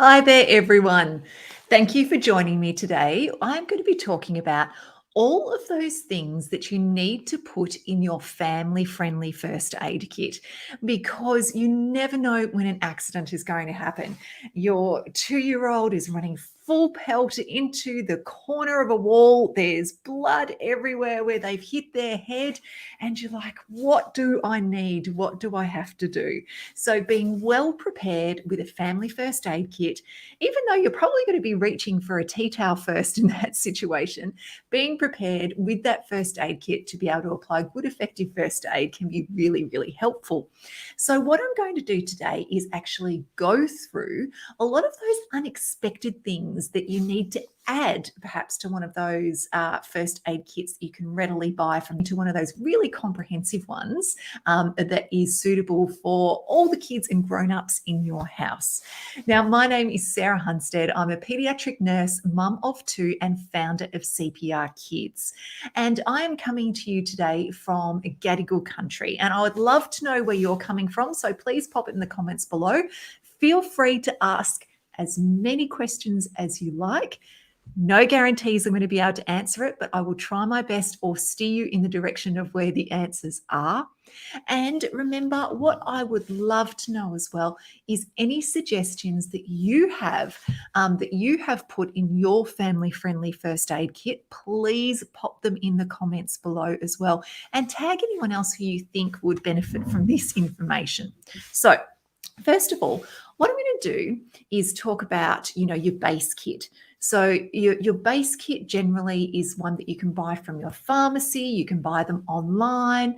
Hi there, everyone. Thank you for joining me today. I'm going to be talking about all of those things that you need to put in your family friendly first aid kit because you never know when an accident is going to happen. Your 2-year-old is running full pelt into the corner of a wall. There's blood everywhere where they've hit their head, and you're like, what do I need? What do I have to do? So, being well prepared with a family first aid kit, even though you're probably going to be reaching for a tea towel first in that situation, being prepared with that first aid kit to be able to apply good, effective first aid can be really, really helpful. So, what I'm going to do today is actually go through a lot of those unexpected things that you need to add perhaps to one of those first aid kits that you can readily buy from to one of those really comprehensive ones that is suitable for all the kids and grown-ups in your house. Now, my name is Sarah Hunstead. I'm a paediatric nurse, mum of 2, and founder of CPR Kids. And I am coming to you today from Gadigal country. And I would love to know where you're coming from. So please pop it in the comments below. Feel free to ask as many questions as you like. No guarantees I'm going to be able to answer it, but I will try my best or steer you in the direction of where the answers are. And remember, what I would love to know as well is any suggestions that you have put in your family-friendly first aid kit. Please pop them in the comments below as well, and tag anyone else who you think would benefit from this information. So, first of all, what I'm going to do is talk about, your base kit. So your base kit generally is one that you can buy from your pharmacy. You can buy them online.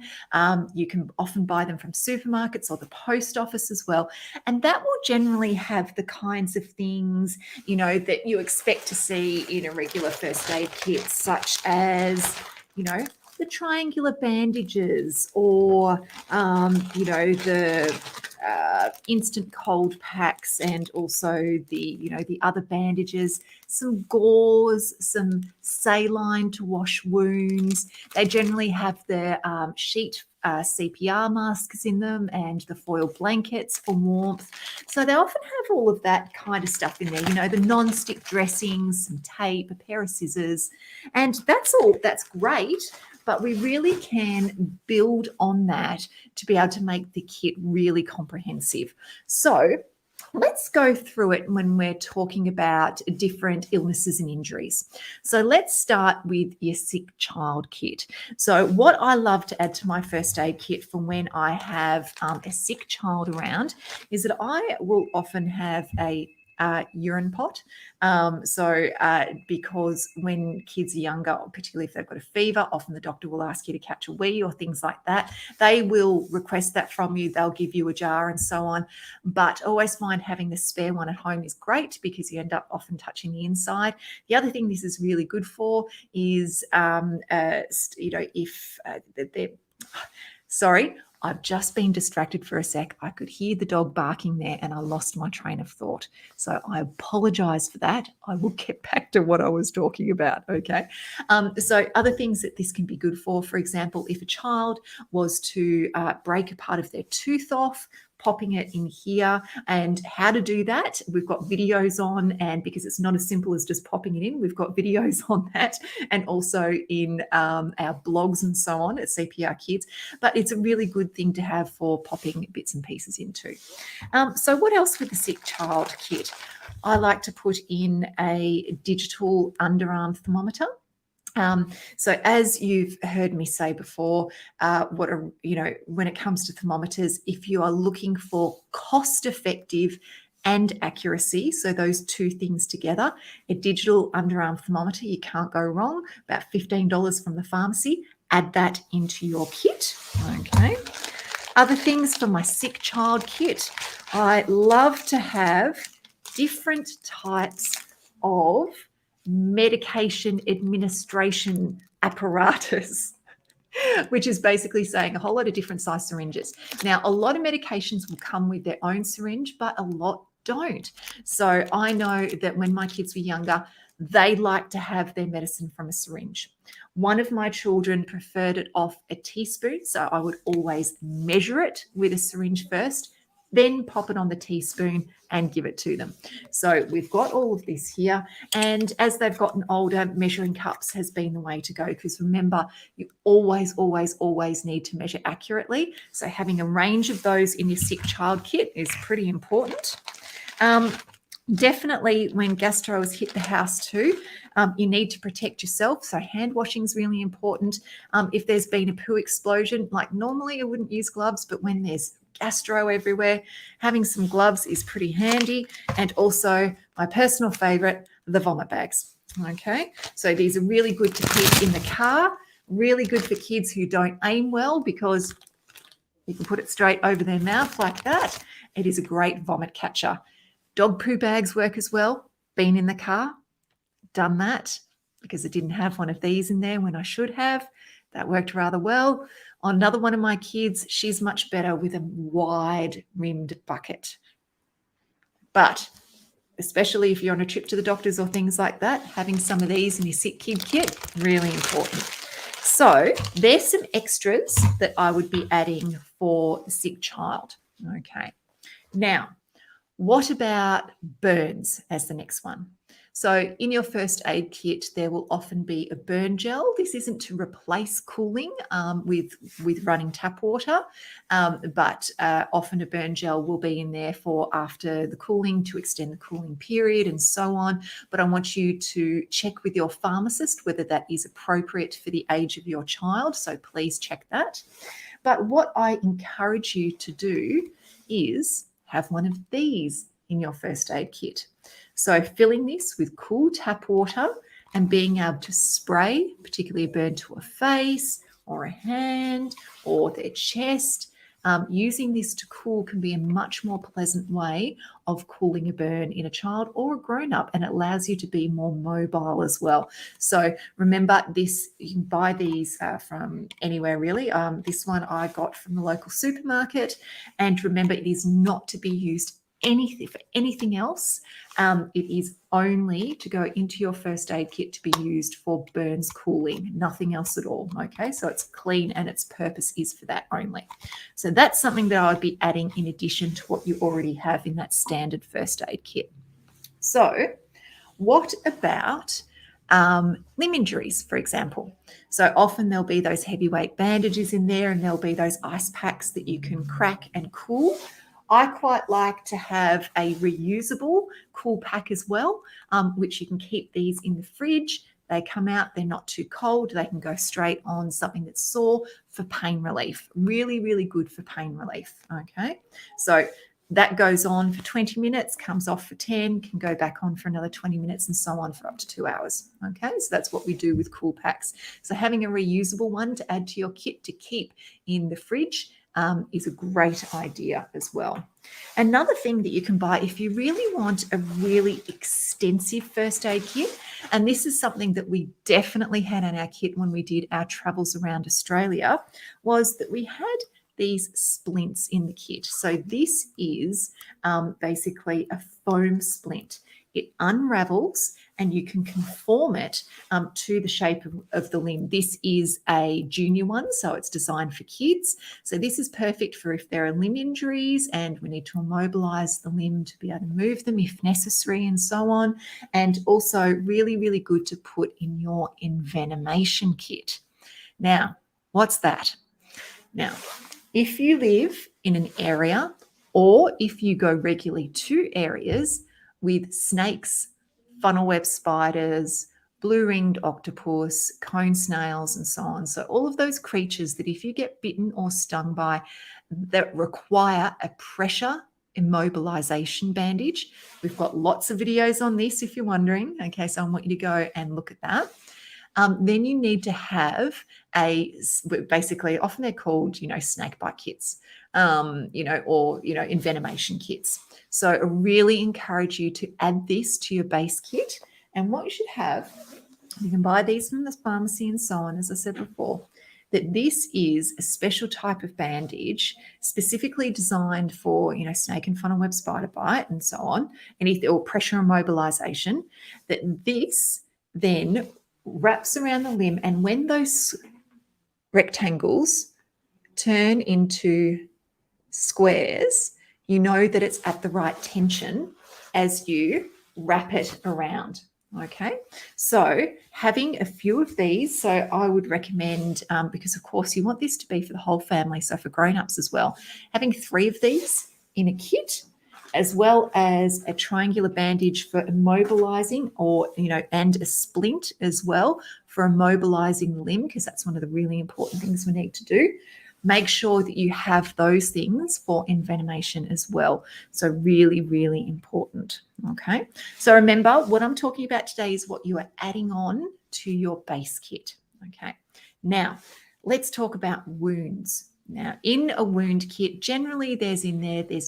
You can often buy them from supermarkets or the post office as well. And that will generally have the kinds of things, that you expect to see in a regular first aid kit, such as, the triangular bandages or, the instant cold packs, and also the other bandages, some gauze, some saline to wash wounds. They generally have their sheet CPR masks in them and the foil blankets for warmth. So they often have all of that kind of stuff in there, the non-stick dressings, some tape, a pair of scissors, and that's great. But we really can build on that to be able to make the kit really comprehensive. So let's go through it when we're talking about different illnesses and injuries. So let's start with your sick child kit. So what I love to add to my first aid kit for when I have a sick child around is that I will often have a urine pot. Because when kids are younger, particularly if they've got a fever, often the doctor will ask you to catch a wee or things like that. They will request that from you. They'll give you a jar and so on. But I always find having the spare one at home is great because you end up often touching the inside. The other thing this is really good for is, sorry, I've just been distracted for a sec. I could hear the dog barking there and I lost my train of thought. So I apologize for that. I will get back to what I was talking about, okay? So other things that this can be good for example, if a child was to break a part of their tooth off, popping it in here, and how to do that we've got videos on, and because it's not as simple as just popping it in, we've got videos on that, and also in our blogs and so on at CPR Kids. But it's a really good thing to have for popping bits and pieces into. So what else with the sick child kit? I like to put in a digital underarm thermometer. So as you've heard me say before, when it comes to thermometers, if you are looking for cost-effective and accuracy, so those two things together, a digital underarm thermometer, you can't go wrong, about $15 from the pharmacy. Add that into your kit, okay? Other things for my sick child kit. I love to have different types of medication administration apparatus, which is basically saying a whole lot of different size syringes. Now, a lot of medications will come with their own syringe, but a lot don't. So I know that when my kids were younger, they like to have their medicine from a syringe. One of my children preferred it off a teaspoon, so I would always measure it with a syringe first, then pop it on the teaspoon and give it to them. So we've got all of this here. And as they've gotten older, measuring cups has been the way to go, because remember, you always, always, always need to measure accurately. So having a range of those in your sick child kit is pretty important. Definitely when gastro has hit the house too, you need to protect yourself. So hand washing is really important. If there's been a poo explosion, like normally I wouldn't use gloves, but when there's gastro everywhere, having some gloves is pretty handy. And also my personal favorite, the vomit bags. Okay, so these are really good to keep in the car, really good for kids who don't aim well, because you can put it straight over their mouth like that. It is a great vomit catcher. Dog poo bags work as well. Been in the car, done that, because I didn't have one of these in there when I should have. That worked rather well. On another one of my kids, she's much better with a wide rimmed bucket. But especially if you're on a trip to the doctors or things like that, having some of these in your sick kid kit, really important. So there's some extras that I would be adding for the sick child. Okay. Now, what about burns as the next one? So in your first aid kit, there will often be a burn gel. This isn't to replace cooling with running tap water, but often a burn gel will be in there for after the cooling, to extend the cooling period and so on. But I want you to check with your pharmacist whether that is appropriate for the age of your child. So please check that. But what I encourage you to do is have one of these in your first aid kit. So filling this with cool tap water and being able to spray, particularly a burn to a face or a hand or their chest, using this to cool can be a much more pleasant way of cooling a burn in a child or a grown-up, and it allows you to be more mobile as well. So remember this, you can buy these from anywhere really. This one I got from the local supermarket, and remember it is not to be used for anything else. It is only to go into your first aid kit to be used for burns cooling, nothing else at all. Okay, so it's clean and its purpose is for that only. So that's something that I would be adding in addition to what you already have in that standard first aid kit. So what about limb injuries, for example? So often there'll be those heavyweight bandages in there, and there'll be those ice packs that you can crack and cool. I quite like to have a reusable cool pack as well, which you can keep these in the fridge. They come out, they're not too cold. They can go straight on something that's sore for pain relief. Really, really good for pain relief. Okay, so that goes on for 20 minutes, comes off for 10, can go back on for another 20 minutes, and so on for up to 2 hours. Okay, so that's what we do with cool packs. So having a reusable one to add to your kit to keep in the fridge is a great idea as well. Another thing that you can buy if you really want a really extensive first aid kit, and this is something that we definitely had in our kit when we did our travels around Australia, was that we had these splints in the kit. So this is basically a foam splint. It unravels and you can conform it to the shape of the limb. This is a junior one, so it's designed for kids. So this is perfect for if there are limb injuries and we need to immobilize the limb to be able to move them if necessary and so on. And also really, really good to put in your envenomation kit. Now, what's that? Now, if you live in an area or if you go regularly to areas with snakes, funnel web spiders, blue-ringed octopus, cone snails, and so on. So all of those creatures that if you get bitten or stung by, that require a pressure immobilization bandage. We've got lots of videos on this if you're wondering. Okay, so I want you to go and look at that. Then you need to have basically, often they're called, snake bite kits, or envenomation kits. So I really encourage you to add this to your base kit. And what you should have, you can buy these from the pharmacy and so on, as I said before, that this is a special type of bandage specifically designed for, snake and funnel web spider bite and so on, or pressure immobilization, that this then wraps around the limb, and when those rectangles turn into squares, You know that it's at the right tension as you wrap it around. Okay, so having a few of these, so I would recommend, because of course you want this to be for the whole family, so for grown-ups as well, having 3 of these in a kit, as well as a triangular bandage for immobilizing, or, and a splint as well for immobilizing the limb, because that's one of the really important things we need to do. Make sure that you have those things for envenomation as well. So really, really important. Okay. So remember, what I'm talking about today is what you are adding on to your base kit. Okay. Now, let's talk about wounds. Now, in a wound kit, generally there's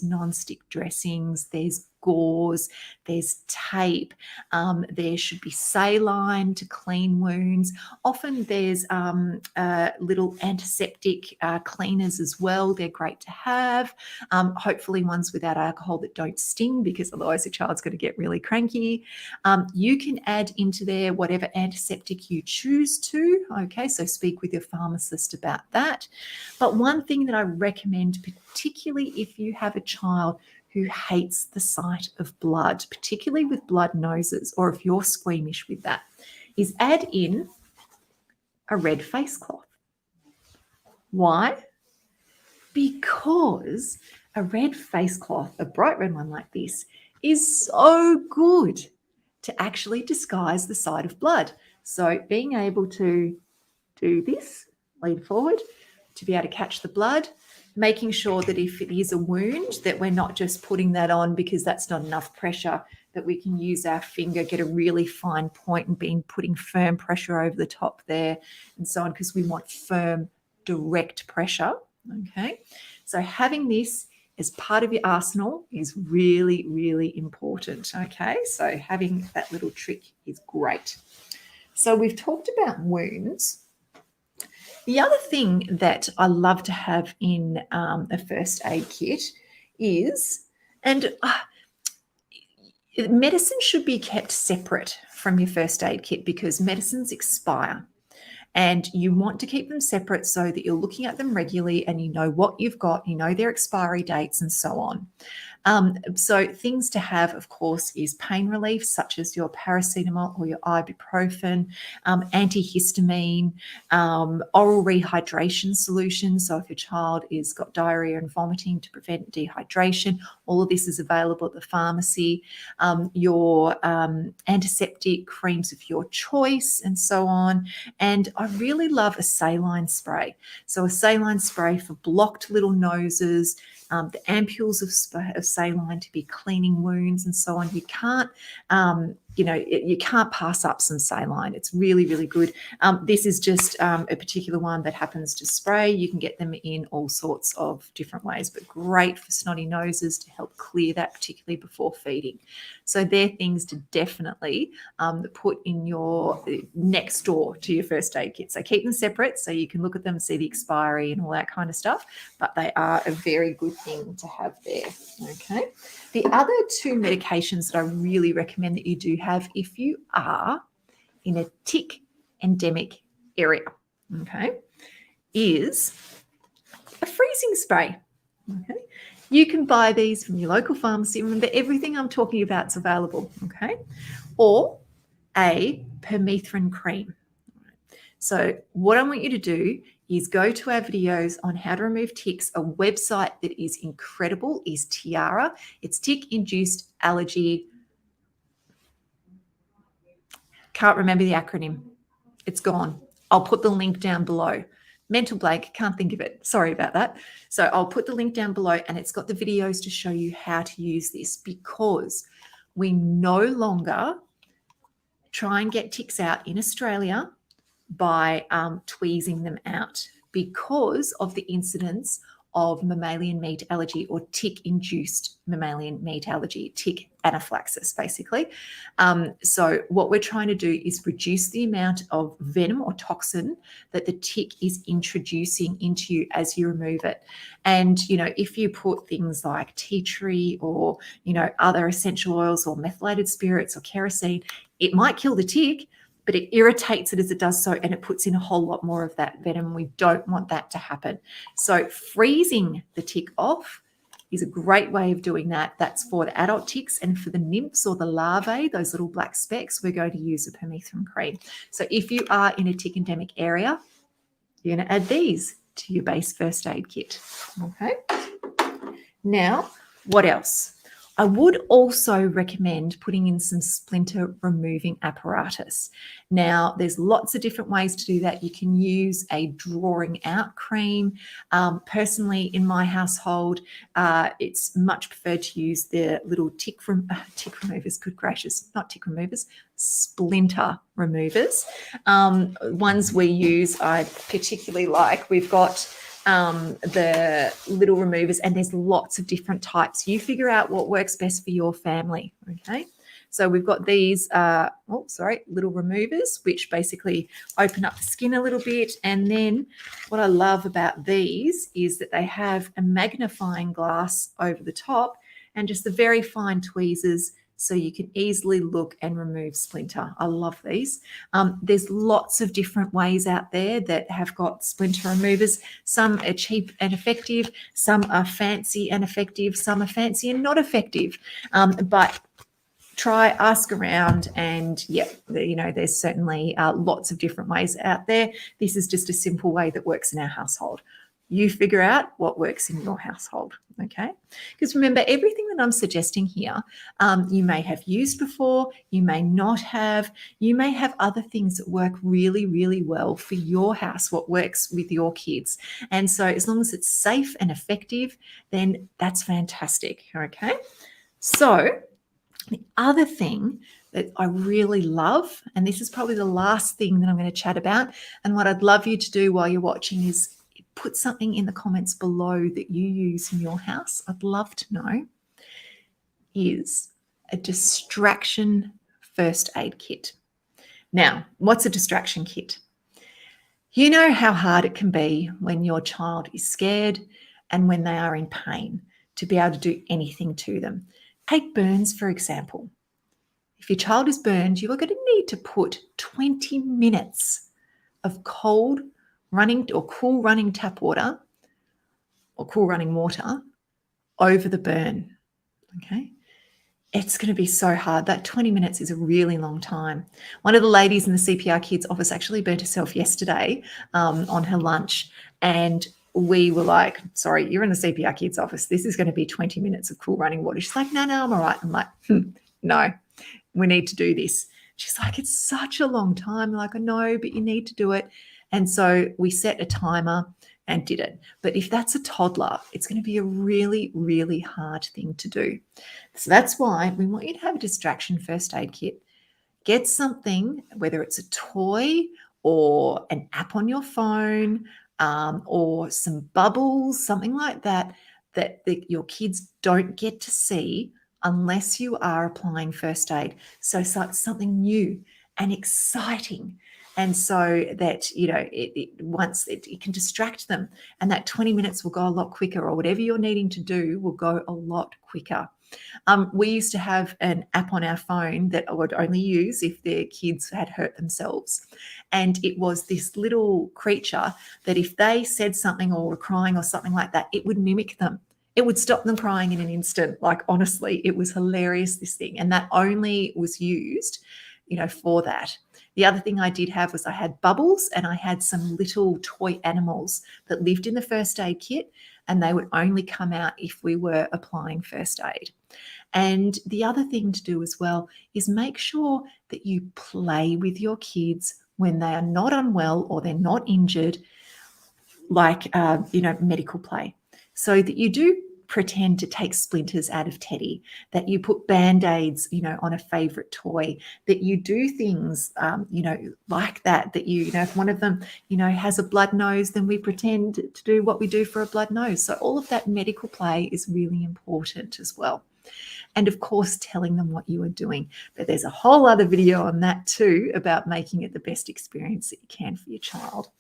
non-stick dressings, there's gauze, there's tape, there should be saline to clean wounds. Often there's little antiseptic cleaners as well. They're great to have. Hopefully ones without alcohol that don't sting, because otherwise the child's going to get really cranky. You can add into there whatever antiseptic you choose to. Okay, so speak with your pharmacist about that. But one thing that I recommend, particularly if you have a child who hates the sight of blood, particularly with blood noses, or if you're squeamish with that, is add in a red face cloth. Why? Because a red face cloth, a bright red one like this, is so good to actually disguise the sight of blood. So being able to do this, lean forward, to be able to catch the blood, making sure that if it is a wound, that we're not just putting that on because that's not enough pressure, that we can use our finger, get a really fine point, and putting firm pressure over the top there and so on, because we want firm, direct pressure. Okay, so having this as part of your arsenal is really, really important. Okay, so having that little trick is great. So we've talked about wounds. The other thing that I love to have in a first aid kit is, medicine should be kept separate from your first aid kit, because medicines expire. And you want to keep them separate so that you're looking at them regularly and you know what you've got, you know their expiry dates and so on. So things to have, of course, is pain relief, such as your paracetamol or your ibuprofen, antihistamine, oral rehydration solutions. So if your child is got diarrhea and vomiting, to prevent dehydration, all of this is available at the pharmacy. Your antiseptic creams of your choice and so on. And I really love a saline spray. So a saline spray for blocked little noses, the ampules of saline to be cleaning wounds and so on. You can't, you can't pass up some saline. It's really, really good. This is just a particular one that happens to spray. You can get them in all sorts of different ways, but great for snotty noses to help clear that, particularly before feeding. So they're things to definitely put in your next door to your first aid kit. So keep them separate so you can look at them, see the expiry and all that kind of stuff, but they are a very good thing to have there. Okay. The other 2 medications that I really recommend that you do have if you are in a tick endemic area, okay, is a freezing spray. Okay. You can buy these from your local pharmacy. Remember, everything I'm talking about is available, okay? Or a permethrin cream. So what I want you to do is go to our videos on how to remove ticks. A website that is incredible is Tiara. It's tick-induced allergy. Can't remember the acronym. It's gone. I'll put the link down below. Mental blank, can't think of it. Sorry about that. So I'll put the link down below, and it's got the videos to show you how to use this, because we no longer try and get ticks out in Australia by tweezing them out, because of the incidence of mammalian meat allergy, or tick-induced mammalian meat allergy, tick anaphylaxis, basically. So what we're trying to do is reduce the amount of venom or toxin that the tick is introducing into you as you remove it. And, if you put things like tea tree or, other essential oils or methylated spirits or kerosene, it might kill the tick, but it irritates it as it does so, and it puts in a whole lot more of that venom. We don't want that to happen. So freezing the tick off is a great way of doing that. That's for the adult ticks, and for the nymphs or the larvae, those little black specks, we're going to use a permethrin cream. So if you are in a tick endemic area, you're going to add these to your base first aid kit. Okay. Now, what else? I would also recommend putting in some splinter removing apparatus. Now, there's lots of different ways to do that. You can use a drawing out cream. Personally, in my household, it's much preferred to use the little tick removers, good gracious, not tick removers, splinter removers. Ones we use, I particularly like. We've got the little removers, and there's lots of different types. You figure out what works best for your family. Okay. So we've got these, little removers, which basically open up the skin a little bit. And then what I love about these is that they have a magnifying glass over the top and just the very fine tweezers, so you can easily look and remove splinter. I love these. There's lots of different ways out there that have got splinter removers. Some are cheap and effective. Some are fancy and effective. Some are fancy and not effective. But ask around, and there's certainly lots of different ways out there. This is just a simple way that works in our household. You figure out what works in your household, okay? Because remember, everything that I'm suggesting here, you may have used before, you may not have, you may have other things that work really, really well for your house, what works with your kids. And so as long as it's safe and effective, then that's fantastic, okay? So the other thing that I really love, and this is probably the last thing that I'm going to chat about, and what I'd love you to do while you're watching is put something in the comments below that you use in your house. I'd love to know, is a distraction first aid kit. Now, what's a distraction kit? You know how hard it can be when your child is scared and when they are in pain to be able to do anything to them. Take burns, for example. If your child is burned, you are going to need to put 20 minutes of cool running tap water or cool running water over the burn, okay? It's going to be so hard. That 20 minutes is a really long time. One of the ladies in the CPR Kids office actually burnt herself yesterday on her lunch, and we were like, sorry, you're in the CPR Kids office. This is going to be 20 minutes of cool running water. She's like, no, I'm all right. I'm like, no, we need to do this. She's like, it's such a long time. I'm like, I know, but you need to do it. And so we set a timer and did it. But if that's a toddler, it's going to be a really, really hard thing to do. So that's why we want you to have a distraction first aid kit. Get something, whether it's a toy or an app on your phone, or some bubbles, something like that, that your kids don't get to see unless you are applying first aid. So something new and exciting. And so that, it can distract them, and that 20 minutes will go a lot quicker, or whatever you're needing to do will go a lot quicker. We used to have an app on our phone that I would only use if their kids had hurt themselves. And it was this little creature that if they said something or were crying or something like that, it would mimic them. It would stop them crying in an instant. Like, honestly, it was hilarious, this thing. And that only was used, for that. The other thing I did have was I had bubbles, and I had some little toy animals that lived in the first aid kit, and they would only come out if we were applying first aid. And the other thing to do as well is make sure that you play with your kids when they are not unwell or they're not injured, like, medical play. So that you do pretend to take splinters out of Teddy, that you put Band-Aids, on a favorite toy, that you do things, like that, if one of them, has a blood nose, then we pretend to do what we do for a blood nose. So all of that medical play is really important as well. And of course, telling them what you are doing. But there's a whole other video on that too, about making it the best experience that you can for your child.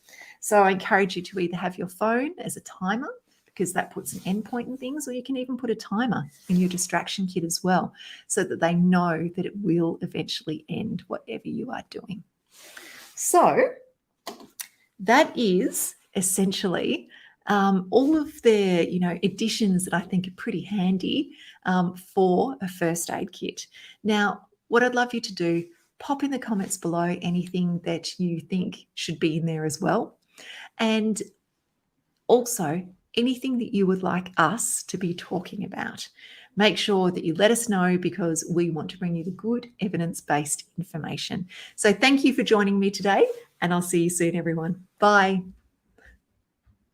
So I encourage you to either have your phone as a timer, because that puts an endpoint in things, or you can even put a timer in your distraction kit as well, so that they know that it will eventually end whatever you are doing. So that is essentially all of their, additions that I think are pretty handy for a first aid kit. Now, what I'd love you to do, pop in the comments below anything that you think should be in there as well. And also, anything that you would like us to be talking about. Make sure that you let us know, because we want to bring you the good evidence-based information. So thank you for joining me today, and I'll see you soon, everyone. Bye.